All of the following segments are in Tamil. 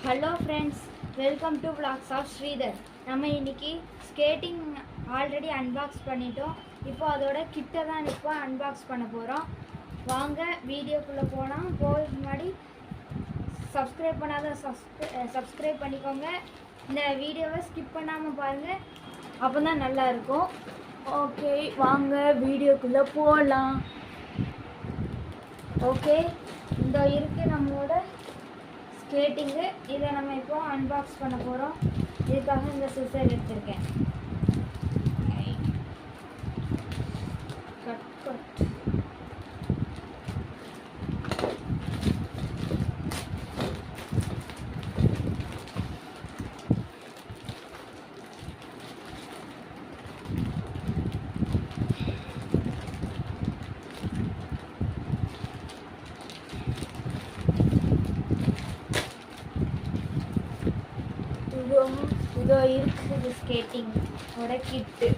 Hello friends, welcome to vlogs of Sridhar. நம்ம இன்னைக்கு ஸ்கேட்டிங் ஆல்ரெடி அன்பாக்ஸ் பண்ணிட்டோம். இப்போ அதோட கிட்ட தான் இப்போ அன்பாக்ஸ் பண்ண போகிறோம். வாங்க வீடியோக்குள்ளே போகிறதுக்கு முன்னாடி சப்ஸ்கிரைப் பண்ணாத சப்ஸ்கிரைப் பண்ணிக்கோங்க. இந்த வீடியோவை ஸ்கிப் பண்ணாமல் பாருங்கள், அப்போ தான் நல்லாயிருக்கும். ஓகே, வாங்க வீடியோக்குள்ளே போகலாம். ஓகே, இந்த இருக்குது நம்மளோட ஸ்கேட்டிங்கு. இதை நம்ம இப்போ அன்பாக்ஸ் பண்ண போகிறோம். இதுக்காக இந்த சிசர் எடுத்திருக்கேன். இதோ இருக்குது ஸ்கேட்டிங்கோட கிட்டு.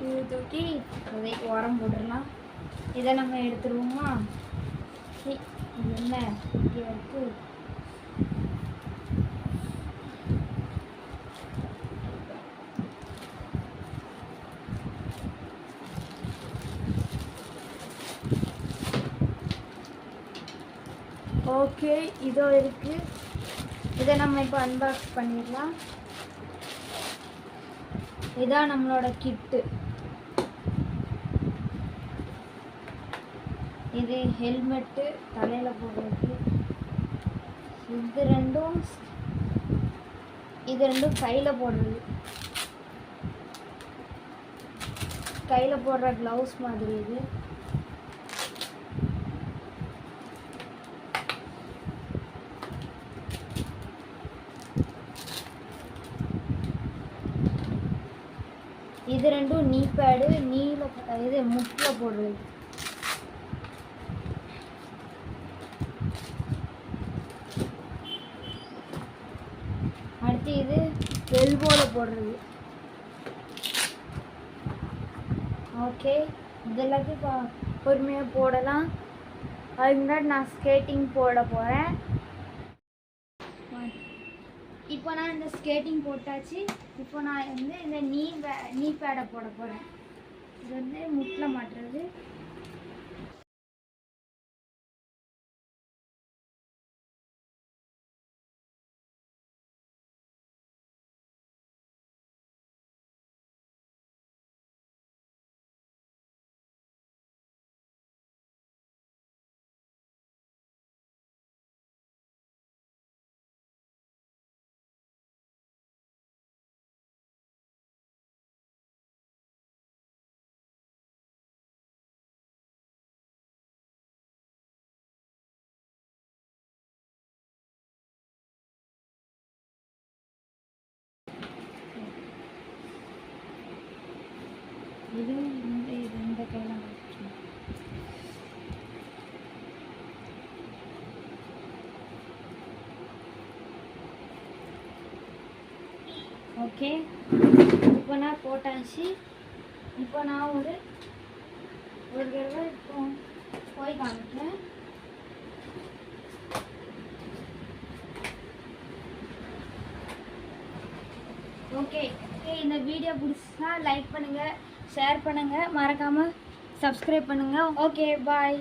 இது தூக்கி அதை உரம் போட்டுடலாம். இதை நம்ம எடுத்துருவோமா? என்ன இருக்கு? ஓகே, இதோ இருக்குது. இதை நம்ம இப்போ அன்பாக்ஸ் பண்ணிடலாம். இதான் நம்மளோட கிட்டு. இது ஹெல்மெட்டு தலையில் போடுறது. இது ரெண்டும் கையில் போடுறது. கையில் போடுற க்ளவுஸ் மாதிரி இது. இது ரெண்டும் நீ பேடு, இது முட்டில் போடுறது. அடுத்து இது எல்போவில் போடுறது. ஓகே, இதெல்லாத்தையும் பொறுமையாக போடலாம். அதுக்கு முன்னாடி நான் ஸ்கேட்டிங் போட போகிறேன். இப்போ நான் இந்த ஸ்கேட்டிங் போட்டாச்சு. இப்போ நான் வந்து இந்த நீ பேடை போட போகிறேன். இது வந்து முட்டில் மாட்டுறது. இது இந்த கையில் ஓகே. இப்போ நான் போட்டாச்சு. இப்போ நான் ஒரு தடவை இப்போ போய் காமிக்கிறேன். ஓகே, இந்த வீடியோ பிடிச்சா லைக் பண்ணுங்கள், ஷேர் பண்ணுங்கள், மறக்காமல் சப்ஸ்கிரைப் பண்ணுங்கள். ஓகே, பாய்.